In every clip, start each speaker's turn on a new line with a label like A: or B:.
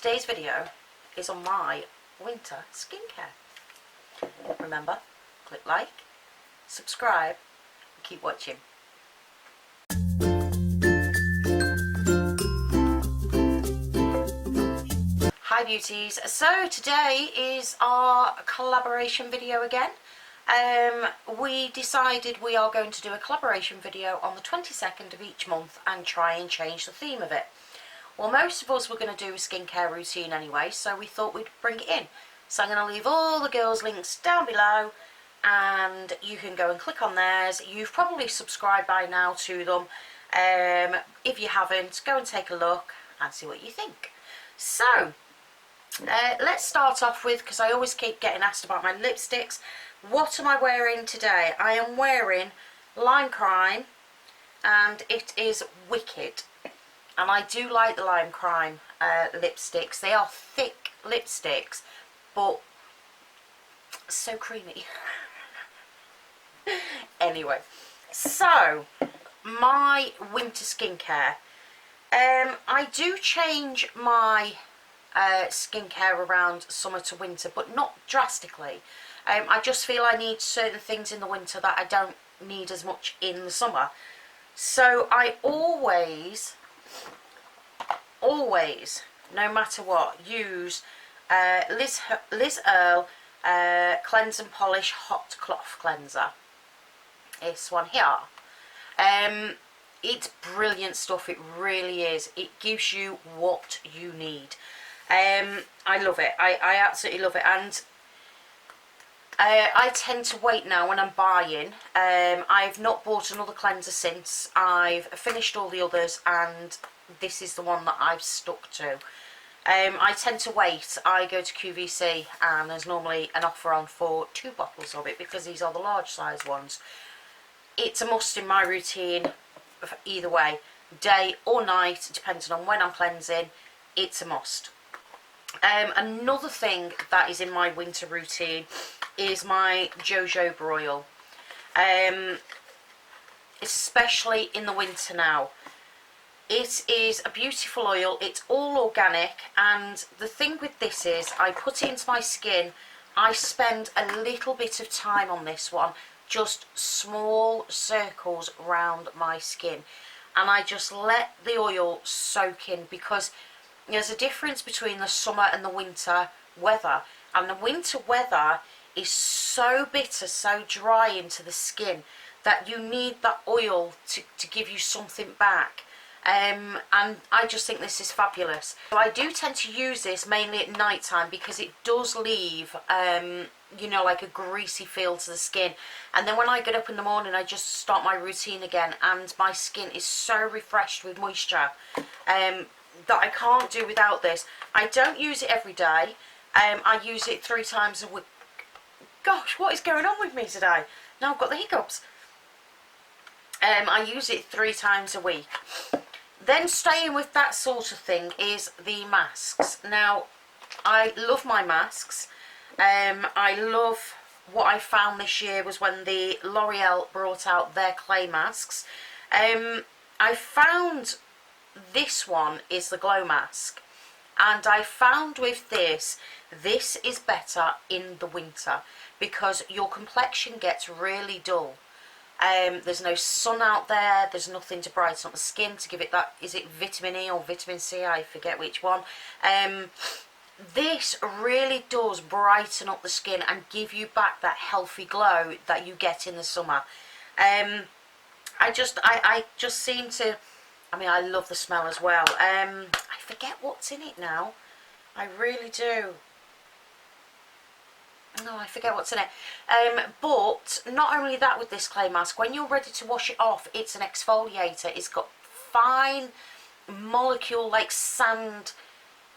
A: Today's video is on my winter skincare. Remember, click like, subscribe, and keep watching. Hi beauties, so today is our collaboration video again. We decided we are going to do a collaboration video on the 22nd of each month and try and change the theme of it. Well, most of us were going to do a skincare routine anyway, so we thought we'd bring it in. So I'm going to leave all the girls' links down below and you can go and click on theirs. You've probably subscribed by now to them. If you haven't, go and take a look and see what you think. So, let's start off with, because I always keep getting asked about my lipsticks. What am I wearing today? I am wearing Lime Crime and it is wicked. And I do like the Lime Crime lipsticks. They are thick lipsticks, but so creamy. Anyway, so my winter skincare. I do change my skincare around summer to winter, but not drastically. I just feel I need certain things in the winter that I don't need as much in the summer. So I always, no matter what, use Liz Earle Cleanse and Polish Hot Cloth Cleanser. This one here. It's brilliant stuff, it really is. It gives you what you need. I love it. I absolutely love it. And I tend to wait now when I'm buying. I've not bought another cleanser since. I've finished all the others and this is the one that I've stuck to. I tend to wait. I go to QVC and there's normally an offer on for 2 bottles of it because these are the large size ones. It's a must in my routine either way, day or night, depending on when I'm cleansing. It's a must. Another thing that is in my winter routine is my jojoba oil, especially in the winter now. It is a beautiful oil, it's all organic, and the thing with this is I put it into my skin. I spend a little bit of time on this one, just small circles around my skin, and I just let the oil soak in, because there's a difference between the summer and the winter weather, and the winter weather is so bitter, so dry into the skin that you need that oil to give you something back. And I just think this is fabulous. So I do tend to use this mainly at night time because it does leave you know, like a greasy feel to the skin, and then when I get up in the morning I just start my routine again and my skin is so refreshed with moisture that I can't do without this. I don't use it every day. I use it 3 times a week. Gosh, what is going on with me today? Now I've got the hiccups. I use it 3 times a week. Then staying with that sort of thing is the masks. Now, I love my masks. I love what I found this year was when the L'Oreal brought out their clay masks. I found this one is the glow mask, and I found with this is better in the winter because your complexion gets really dull. There's no sun out there, there's nothing to brighten up the skin to give it that, is it vitamin E or vitamin C, I forget which one. This really does brighten up the skin and give you back that healthy glow that you get in the summer. I just seem to, I mean, I love the smell as well. I forget what's in it now. I really do. No, I forget what's in it. But not only that, with this clay mask, when you're ready to wash it off, it's an exfoliator. It's got fine molecule like sand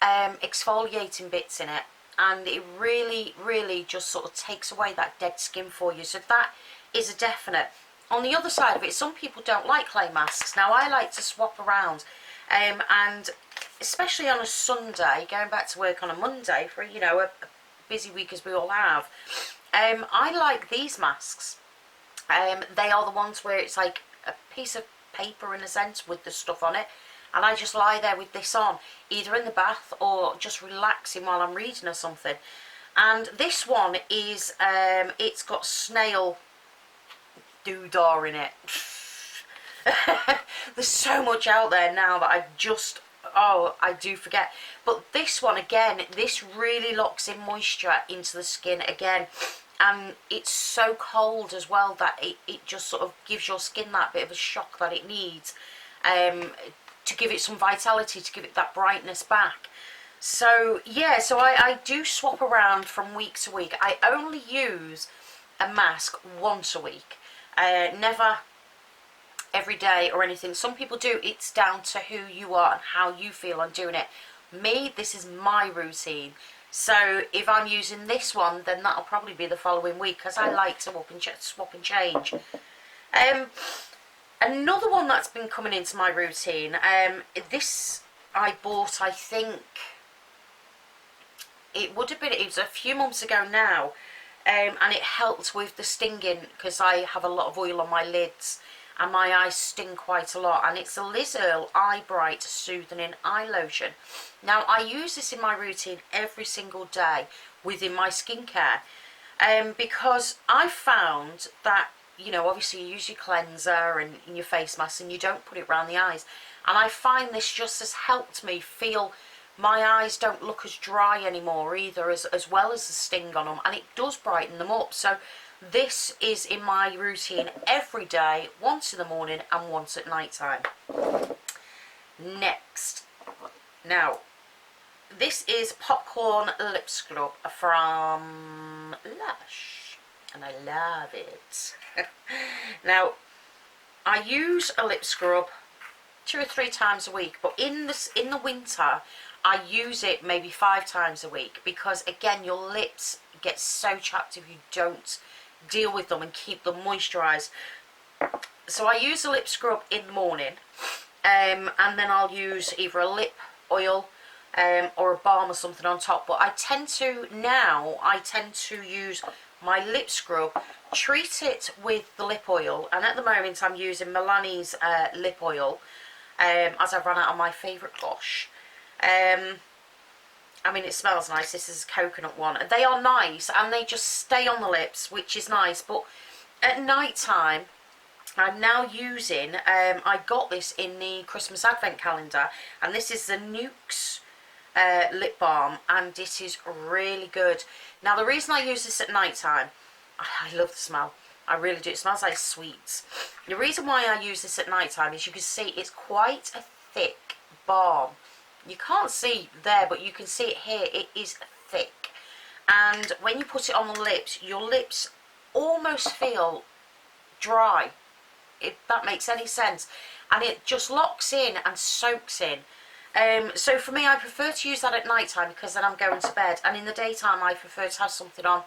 A: exfoliating bits in it, and it really just sort of takes away that dead skin for you. So that is a definite. On the other side of it, some people don't like clay masks. Now I like to swap around, and especially on a Sunday, going back to work on a Monday for, you know, a busy week as we all have, I like these masks. They are the ones where it's like a piece of paper in a sense with the stuff on it, and I just lie there with this on, either in the bath or just relaxing while I'm reading or something. And this one is, it's got snail doodah in it. There's so much out there now that I do forget. But this one, again, this really locks in moisture into the skin again. And it's so cold as well that it just sort of gives your skin that bit of a shock that it needs, to give it some vitality, to give it that brightness back. So yeah, so I do swap around from week to week. I only use a mask once a week, never every day or anything. Some people do. It's down to who you are and how you feel on doing it. Me, this is my routine. So if I'm using this one, then that'll probably be the following week, because I like to swap and change. Another one that's been coming into my routine, this I bought, I think, it was a few months ago now, and it helped with the stinging, because I have a lot of oil on my lids and my eyes sting quite a lot, and it's a Liz Earle Eye Bright Soothing Eye Lotion. Now, I use this in my routine every single day within my skincare, because I found that, you know, obviously you use your cleanser and your face mask and you don't put it around the eyes, and I find this just has helped me feel my eyes don't look as dry anymore either, as well as the sting on them, and it does brighten them up. So this is in my routine every day, once in the morning and once at night time. Next, now this is Popcorn Lip Scrub from Lush, and I love it. Now, I use a lip scrub 2 or 3 times a week, but in the winter I use it maybe 5 times a week, because again, your lips get so chapped if you don't deal with them and keep them moisturised. So I use a lip scrub in the morning, and then I'll use either a lip oil or a balm or something on top. But I tend to use my lip scrub, treat it with the lip oil, and at the moment I'm using Milani's lip oil, as I've run out of my favourite gloss. I mean, it smells nice. This is a coconut one. They are nice and they just stay on the lips, which is nice. But at night time, I'm now using, I got this in the Christmas Advent calendar, and this is the Nukes lip balm, and it is really good. Now, the reason I use this at night time, I love the smell. I really do. It smells like sweets. The reason why I use this at night time is, you can see it's quite a thick balm. You can't see there, but you can see it here. It is thick, and when you put it on the lips, your lips almost feel dry, if that makes any sense, and it just locks in and soaks in. So for me, I prefer to use that at night time, because then I'm going to bed, and in the daytime I prefer to have something on.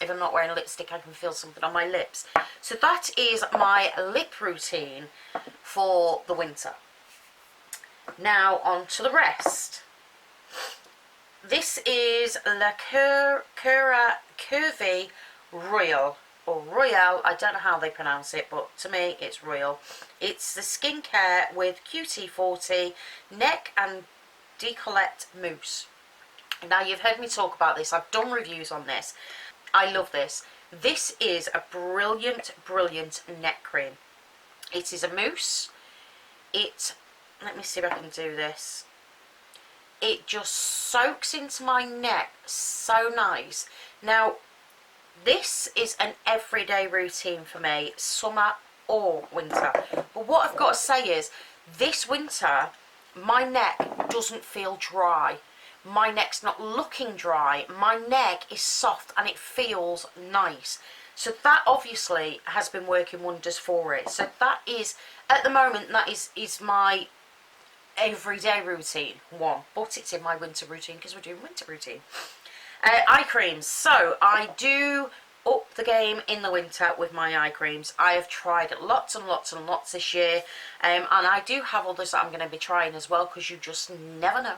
A: If I'm not wearing lipstick, I can feel something on my lips. So that is my lip routine for the winter. Now on to the rest. This is La Curvy Royal, or Royale, I don't know how they pronounce it, but to me it's Royal. It's the skincare with QT40 neck and decollete mousse. Now, you've heard me talk about this, I've done reviews on this. I love this. This is a brilliant, brilliant neck cream. It is a mousse. Let me see if I can do this. It just soaks into my neck so nice. Now, this is an everyday routine for me, summer or winter. But what I've got to say is, this winter, my neck doesn't feel dry. My neck's not looking dry. My neck is soft and it feels nice. So that obviously has been working wonders for it. So that is, at the moment, that is my everyday routine one, but it's in my winter routine because we're doing winter routine. Eye creams. So I do up the game in the winter with my eye creams. I have tried lots and lots and lots this year, and I do have others that I'm going to be trying as well, because you just never know.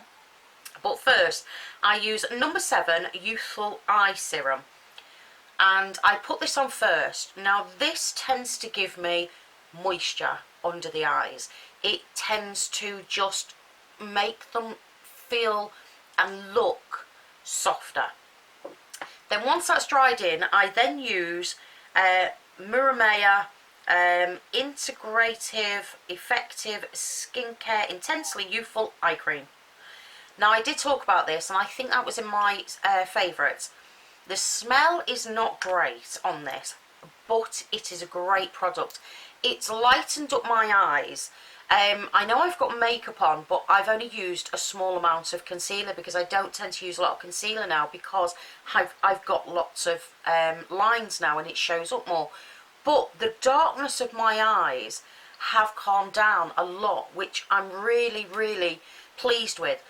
A: But first, I use number 7 Youthful Eye Serum, and I put this on first. Now, this tends to give me moisture under the eyes. it tends to just make them feel and look softer. Then once that's dried in, I then use Muramaya Integrative Effective Skincare Intensely Youthful Eye Cream. Now I did talk about this, and I think that was in my favourites. The smell is not great on this, but it is a great product. It's lightened up my eyes. I know I've got makeup on, but I've only used a small amount of concealer because I don't tend to use a lot of concealer now, because I've got lots of lines now and it shows up more. But the darkness of my eyes have calmed down a lot, which I'm really, really pleased with.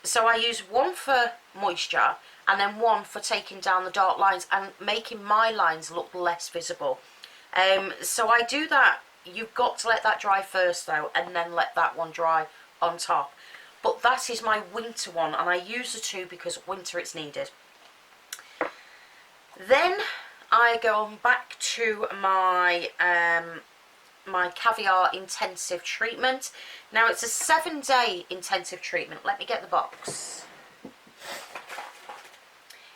A: So I use one for moisture and then one for taking down the dark lines and making my lines look less visible. So I do that. You've got to let that dry first though, and then let that one dry on top. But that is my winter one, and I use the two because winter it's needed. Then I go on back to my my Caviar intensive treatment. Now it's a 7-day intensive treatment. Let me get the box.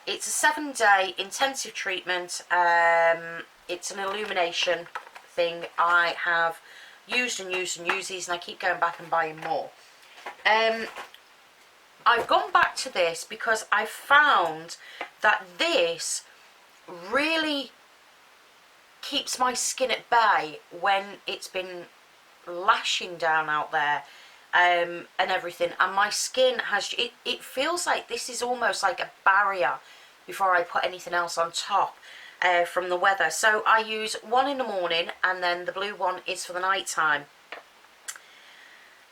A: It's a 7-day intensive treatment. It's an illumination thing. I have used and used and used these, and I keep going back and buying more. I've gone back to this because I found that this really keeps my skin at bay when it's been lashing down out there and everything, and my skin has, it feels like this is almost like a barrier before I put anything else on top from the weather. So I use one in the morning, and then the blue one is for the night time,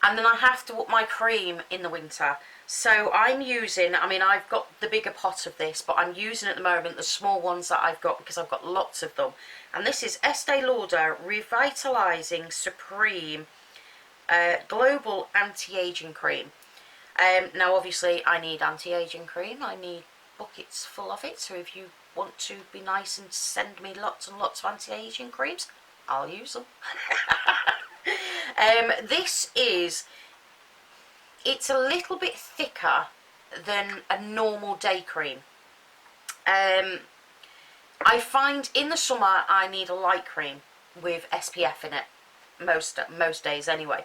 A: and then I have to up my cream in the winter. So I'm using, I mean, I've got the bigger pot of this, but I'm using at the moment the small ones that I've got because I've got lots of them. And this is Estee Lauder Revitalizing Supreme Global Anti-Aging Cream. Now obviously I need anti-aging cream. I need buckets full of it. So if you want to be nice and send me lots and lots of anti-aging creams, I'll use them. This is, it's a little bit thicker than a normal day cream. I find in the summer I need a light cream with SPF in it, most days anyway.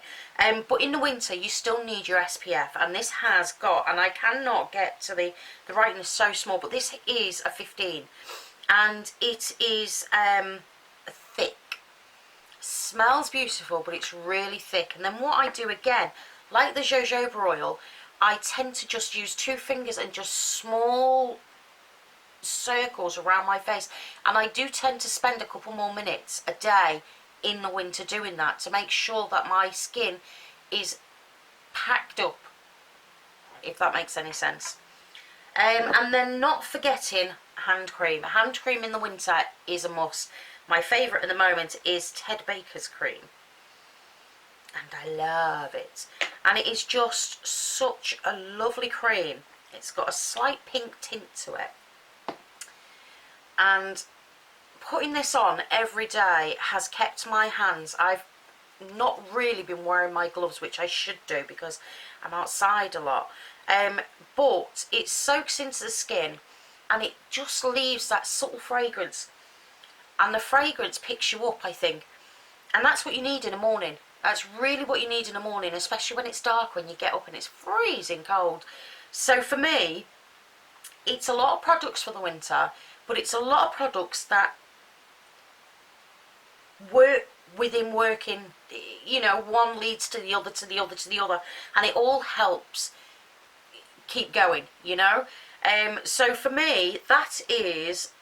A: But in the winter you still need your SPF, and this has got, and I cannot get to the writing is so small, but this is a 15, and it is thick. Smells beautiful, but it's really thick. And then what I do again, like the jojoba oil, I tend to just use 2 fingers and just small circles around my face, and I do tend to spend a couple more minutes a day in the winter doing that to make sure that my skin is packed up, if that makes any sense. And then not forgetting hand cream. Hand cream in the winter is a must. My favourite at the moment is Ted Baker's cream, and I love it. And it is just such a lovely cream. It's got a slight pink tint to it. And putting this on every day has kept my hands, I've not really been wearing my gloves, which I should do because I'm outside a lot, but it soaks into the skin and it just leaves that subtle fragrance, and the fragrance picks you up, I think, and that's what you need in the morning. That's really what you need in the morning, especially when it's dark, when you get up and it's freezing cold. So for me, it's a lot of products for the winter, but it's a lot of products that work within working, you know, one leads to the other, to the other, to the other, and it all helps keep going, you know. So for me, that is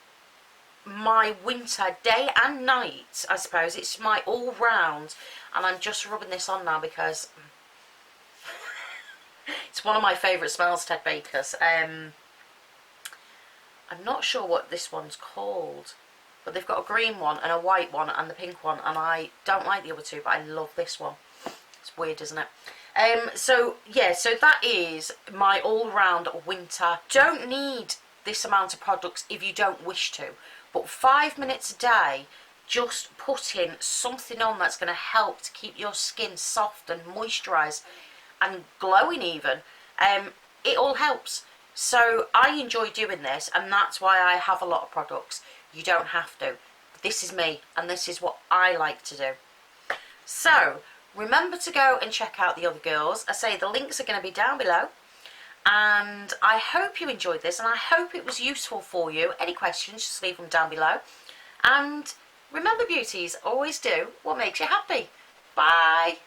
A: my winter day and night, I suppose. It's my all round, and I'm just rubbing this on now because it's one of my favourite smells, Ted Baker's. I'm not sure what this one's called, but they've got a green one and a white one and the pink one, and I don't like the other two, but I love this one. It's weird, isn't it? So yeah, so that is my all-round winter. Don't need this amount of products if you don't wish to, but 5 minutes a day just putting something on that's going to help to keep your skin soft and moisturised and glowing even, it all helps. So I enjoy doing this, and that's why I have a lot of products. You don't have to. This is me, and this is what I like to do. So remember to go and check out the other girls. I say the links are going to be down below, and I hope you enjoyed this, and I hope it was useful for you. Any questions, just leave them down below. And remember, beauties, always do what makes you happy. Bye.